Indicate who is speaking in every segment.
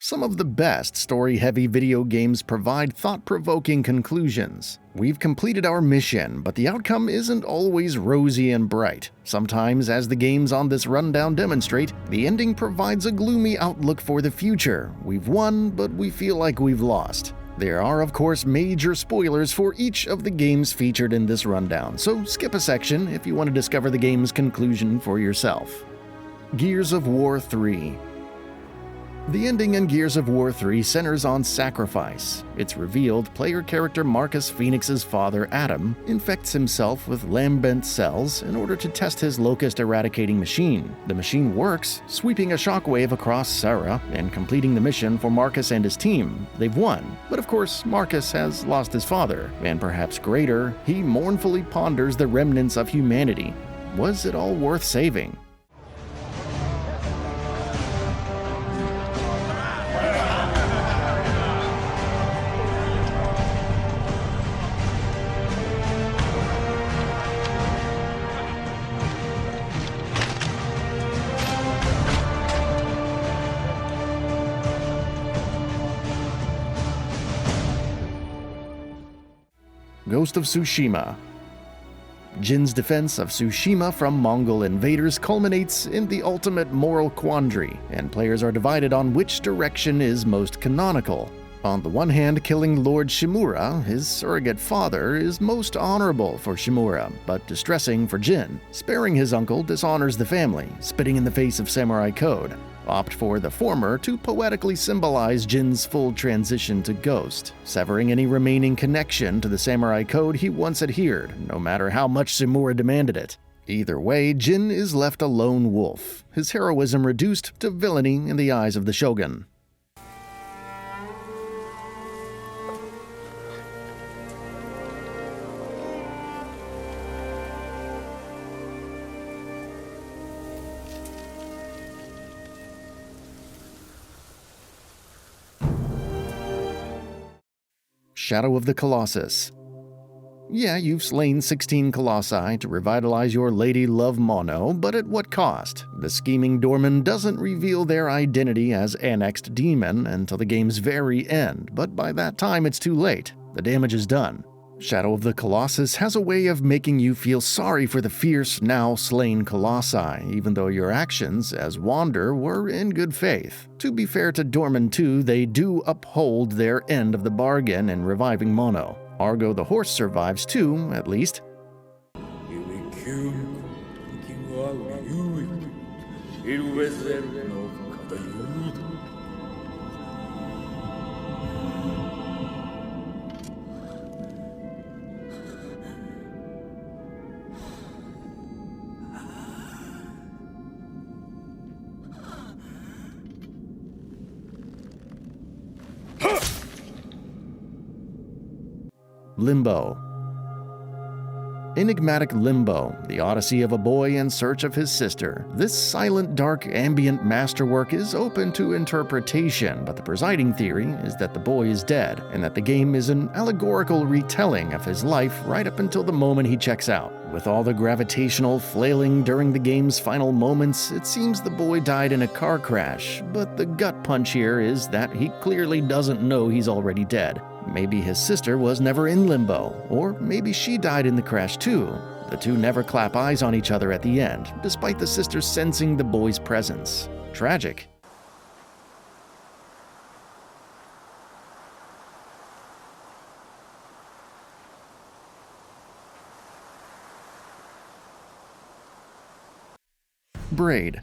Speaker 1: Some of the best story-heavy video games provide thought-provoking conclusions. We've completed our mission, but the outcome isn't always rosy and bright. Sometimes, as the games on this rundown demonstrate, the ending provides a gloomy outlook for the future. We've won, but we feel like we've lost. There are, of course, major spoilers for each of the games featured in this rundown, so skip a section if you want to discover the game's conclusion for yourself. Gears of War 3. The ending in Gears of War 3 centers on sacrifice. It's revealed player character Marcus Phoenix's father, Adam, infects himself with lambent cells in order to test his locust eradicating machine. The machine works, sweeping a shockwave across Sarah and completing the mission for Marcus and his team. They've won, but of course Marcus has lost his father, and perhaps greater, he mournfully ponders the remnants of humanity. Was it all worth saving? Ghost of Tsushima. Jin's defense of Tsushima from Mongol invaders culminates in the ultimate moral quandary, and players are divided on which direction is most canonical. On the one hand, killing Lord Shimura, his surrogate father, is most honorable for Shimura, but distressing for Jin. Sparing his uncle dishonors the family, spitting in the face of samurai code. Opt for the former to poetically symbolize Jin's full transition to Ghost, severing any remaining connection to the samurai code he once adhered, no matter how much Shimura demanded it. Either way, Jin is left a lone wolf, his heroism reduced to villainy in the eyes of the shogun. Shadow of the Colossus. Yeah, you've slain 16 colossi to revitalize your lady love mono, but at what cost? The scheming doorman doesn't reveal their identity as annexed demon until the game's very end, but by that time it's too late. The damage is done. Shadow of the Colossus has a way of making you feel sorry for the fierce, now slain colossi, even though your actions as Wander were in good faith. To be fair to Dorman 2, they do uphold their end of the bargain in reviving Mono. Argo the horse survives too, at least. Limbo. Enigmatic Limbo, the odyssey of a boy in search of his sister. This silent, dark, ambient masterwork is open to interpretation, but the presiding theory is that the boy is dead, and that the game is an allegorical retelling of his life right up until the moment he checks out. With all the gravitational flailing during the game's final moments, it seems the boy died in a car crash, but the gut punch here is that he clearly doesn't know he's already dead. Maybe his sister was never in Limbo, or maybe she died in the crash too. The two never clap eyes on each other at the end, despite the sister sensing the boy's presence. Tragic. Braid.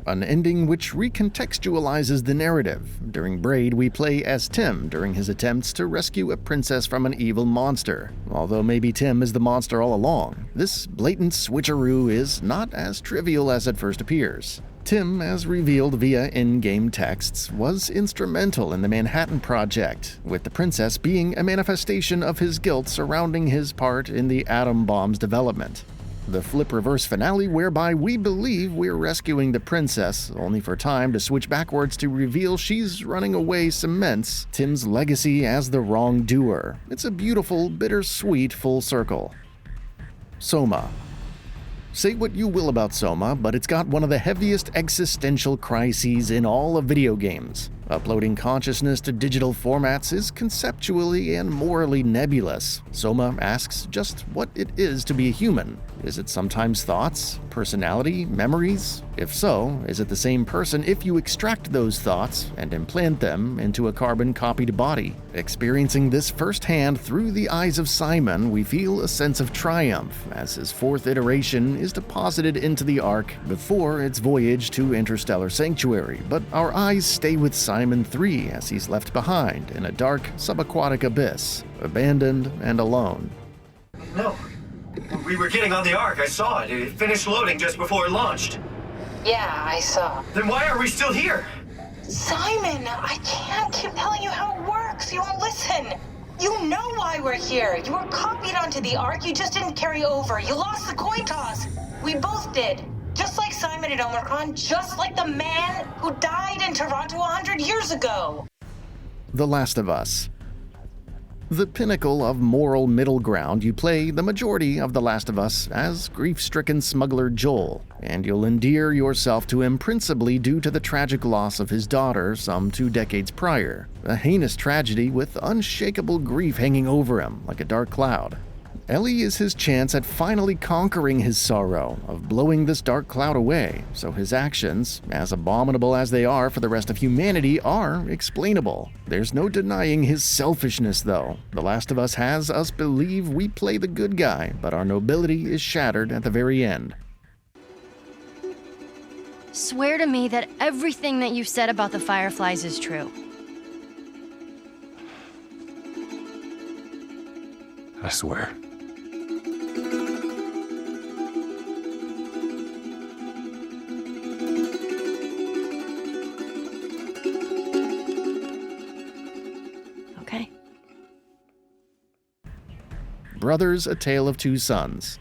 Speaker 1: An ending which recontextualizes the narrative. During Braid, we play as Tim during his attempts to rescue a princess from an evil monster. Although maybe Tim is the monster all along, this blatant switcheroo is not as trivial as it first appears. Tim, as revealed via in-game texts, was instrumental in the Manhattan Project, with the princess being a manifestation of his guilt surrounding his part in the atom bomb's development. The flip-reverse finale whereby we believe we're rescuing the princess, only for time to switch backwards to reveal she's running away cements Tim's legacy as the wrongdoer. It's a beautiful, bittersweet full circle. Soma. Say what you will about Soma, but it's got one of the heaviest existential crises in all of video games. Uploading consciousness to digital formats is conceptually and morally nebulous. Soma asks just what it is to be a human. Is it sometimes thoughts, personality, memories? If so, is it the same person if you extract those thoughts and implant them into a carbon-copied body? Experiencing this firsthand through the eyes of Simon, we feel a sense of triumph as his fourth iteration is deposited into the Ark before its voyage to Interstellar Sanctuary, but our eyes stay with Simon 3 as he's left behind in a dark, subaquatic abyss, abandoned and alone.
Speaker 2: No. We were getting on the Ark. I saw it. It finished loading just before it launched.
Speaker 3: Yeah, I saw.
Speaker 2: Then why are we still here?
Speaker 3: Simon, I can't keep telling you how it works. You won't listen. You know why we're here. You were copied onto the Ark. You just didn't carry over. You lost the coin toss. We both did. Just like Simon at Omicron, just like the man who died in Toronto 100 years ago.
Speaker 1: The Last of Us. The pinnacle of moral middle ground, you play the majority of The Last of Us as grief-stricken smuggler Joel, and you'll endear yourself to him principally due to the tragic loss of his daughter some 2 decades prior, a heinous tragedy with unshakable grief hanging over him like a dark cloud. Ellie is his chance at finally conquering his sorrow, of blowing this dark cloud away, so his actions, as abominable as they are for the rest of humanity, are explainable. There's no denying his selfishness, though. The Last of Us has us believe we play the good guy, but our nobility is shattered at the very end.
Speaker 4: Swear to me that everything that you said about the Fireflies is true.
Speaker 5: I swear.
Speaker 4: Okay.
Speaker 1: Brothers: A Tale of Two Sons.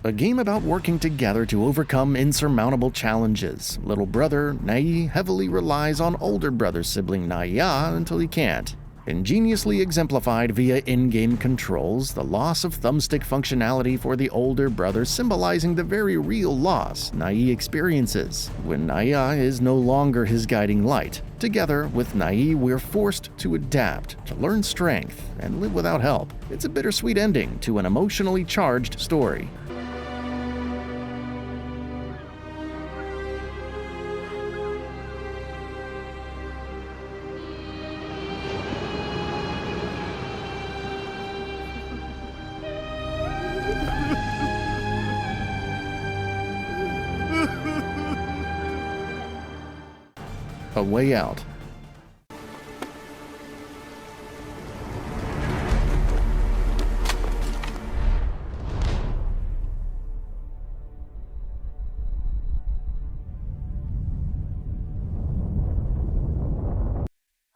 Speaker 1: A game about working together to overcome insurmountable challenges. Little brother, Nai, heavily relies on older brother sibling Naya until he can't. Ingeniously exemplified via in-game controls, the loss of thumbstick functionality for the older brother symbolizing the very real loss Nai experiences when Naya is no longer his guiding light. Together with Nai, we're forced to adapt, to learn strength, and live without help. It's a bittersweet ending to an emotionally charged story. A Way Out.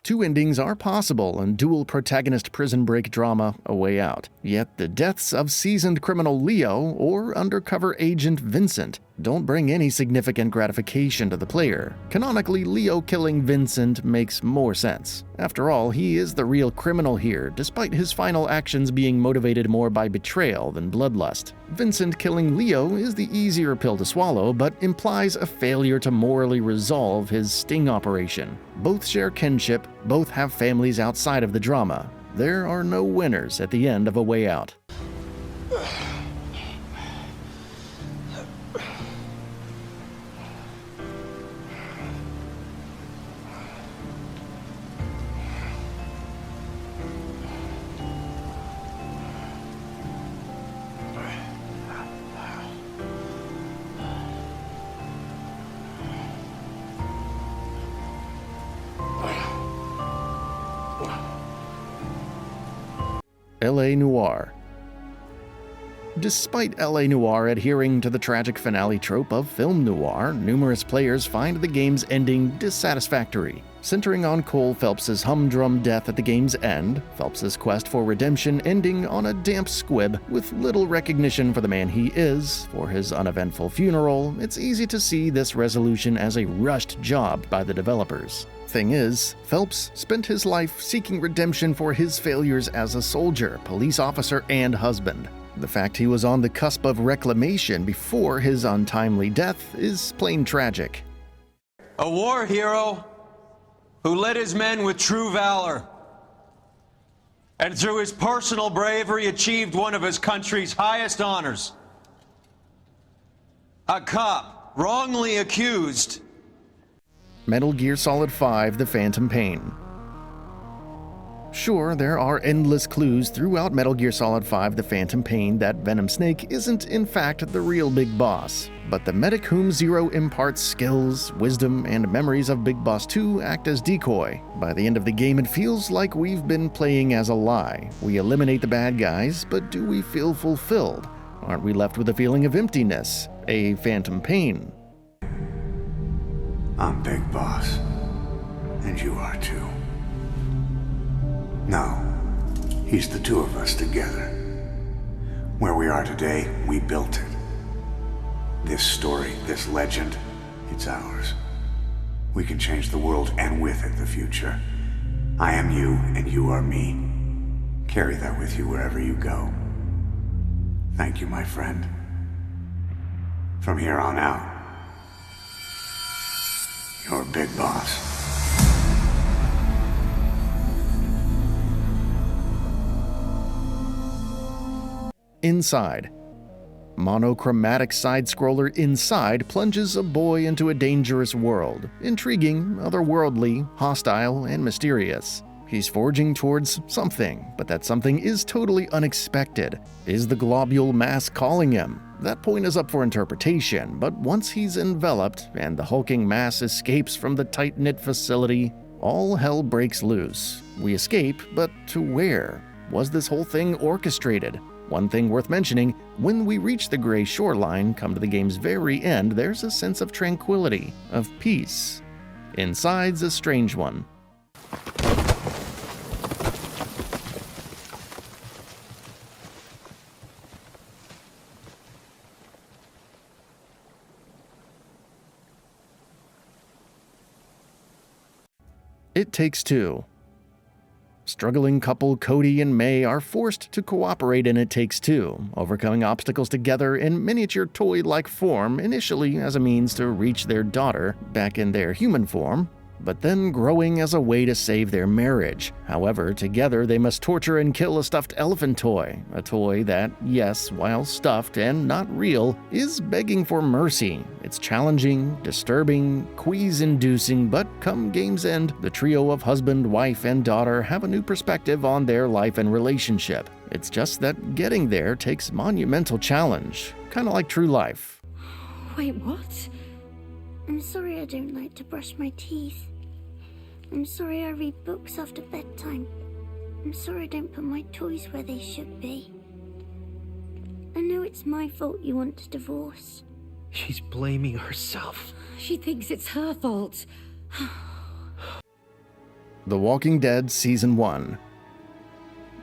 Speaker 1: Two endings are possible in dual protagonist prison break drama A Way Out, yet the deaths of seasoned criminal Leo or undercover agent Vincent don't bring any significant gratification to the player. Canonically, Leo killing Vincent makes more sense. After all, he is the real criminal here, despite his final actions being motivated more by betrayal than bloodlust. Vincent killing Leo is the easier pill to swallow, but implies a failure to morally resolve his sting operation. Both share kinship, both have families outside of the drama. There are no winners at the end of A Way Out. LA Noire. Despite LA Noire adhering to the tragic finale trope of film noir, numerous players find the game's ending dissatisfactory. Centering on Cole Phelps's humdrum death at the game's end, Phelps's quest for redemption ending on a damp squib with little recognition for the man he is, for his uneventful funeral, it's easy to see this resolution as a rushed job by the developers. Thing is, Phelps spent his life seeking redemption for his failures as a soldier, police officer, and husband. The fact he was on the cusp of reclamation before his untimely death is plain tragic.
Speaker 5: A war hero who led his men with true valor, and through his personal bravery achieved one of his country's highest honors. A cop wrongly accused.
Speaker 1: Metal Gear Solid 5: The Phantom Pain. Sure, there are endless clues throughout Metal Gear Solid 5: The Phantom Pain that Venom Snake isn't in fact the real Big Boss, but the medic whom Zero imparts skills, wisdom, and memories of Big Boss 2 act as decoy. By the end of the game, it feels like we've been playing as a lie. We eliminate the bad guys, but do we feel fulfilled? Aren't we left with a feeling of emptiness, a phantom pain?
Speaker 6: I'm Big Boss, and you are too. No, he's the two of us together. Where we are today, we built it. This story, this legend, it's ours. We can change the world and with it the future. I am you and you are me. Carry that with you wherever you go. Thank you, my friend. From here on out, you're Big Boss.
Speaker 1: Inside. Monochromatic side-scroller Inside plunges a boy into a dangerous world, intriguing, otherworldly, hostile, and mysterious. He's forging towards something, but that something is totally unexpected. Is the globule mass calling him? That point is up for interpretation, but once he's enveloped and the hulking mass escapes from the tight-knit facility, all hell breaks loose. We escape, but to where? Was this whole thing orchestrated? One thing worth mentioning, when we reach the gray shoreline, come to the game's very end, there's a sense of tranquility, of peace. Inside's a strange one. It Takes Two. Struggling couple Cody and May are forced to cooperate in It Takes Two, overcoming obstacles together in miniature toy-like form, initially as a means to reach their daughter back in their human form, but then growing as a way to save their marriage. However, together they must torture and kill a stuffed elephant toy, a toy that, yes, while stuffed and not real, is begging for mercy. It's challenging, disturbing, quease-inducing, but come game's end, the trio of husband, wife, and daughter have a new perspective on their life and relationship. It's just that getting there takes monumental challenge, kind of like true life.
Speaker 7: Wait, what? I'm sorry I don't like to brush my teeth. I'm sorry I read books after bedtime. I'm sorry I don't put my toys where they should be. I know it's my fault you want to divorce.
Speaker 8: She's blaming herself.
Speaker 7: She thinks it's her fault.
Speaker 1: The Walking Dead Season 1.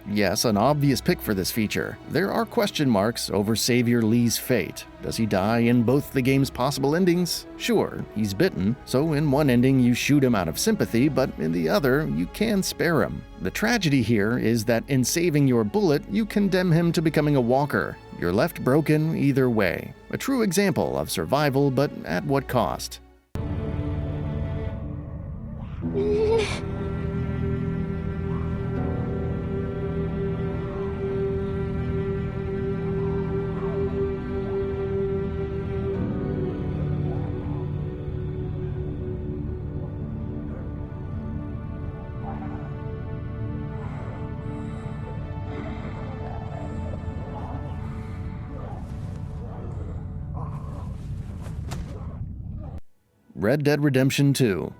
Speaker 1: Yes, an obvious pick for this feature. There are question marks over Savior Lee's fate. Does he die in both the game's possible endings? Sure, he's bitten, so in one ending you shoot him out of sympathy, but in the other, you can spare him. The tragedy here is that in saving your bullet, you condemn him to becoming a walker. You're left broken either way. A true example of survival, but at what cost? Red Dead Redemption 2.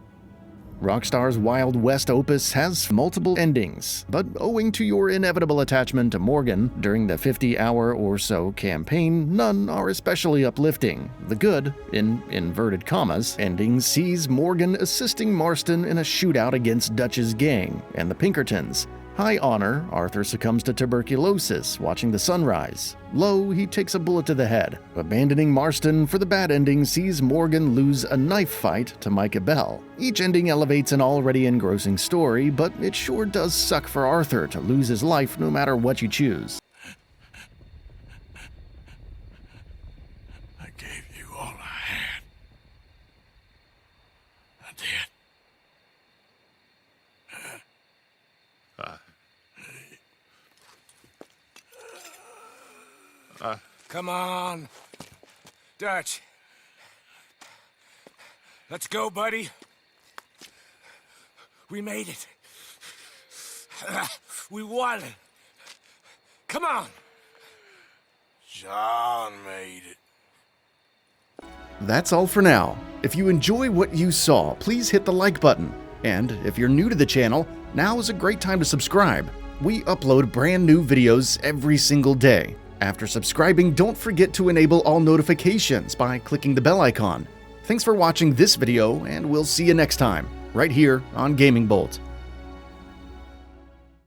Speaker 1: Rockstar's Wild West opus has multiple endings, but owing to your inevitable attachment to Morgan during the 50-hour or so campaign, none are especially uplifting. The good, in inverted commas, ending sees Morgan assisting Marston in a shootout against Dutch's gang and the Pinkertons. High honor, Arthur succumbs to tuberculosis watching the sunrise. Low, he takes a bullet to the head. Abandoning Marston for the bad ending sees Morgan lose a knife fight to Micah Bell. Each ending elevates an already engrossing story, but it sure does suck for Arthur to lose his life no matter what you choose.
Speaker 9: Come on. Dutch. Let's go, buddy. We made it. We won. Come on. John made it.
Speaker 1: That's all for now. If you enjoy what you saw, please hit the like button. And if you're new to the channel, now is a great time to subscribe. We upload brand new videos every single day. After subscribing, don't forget to enable all notifications by clicking the bell icon. Thanks for watching this video, and we'll see you next time, right here on GamingBolt.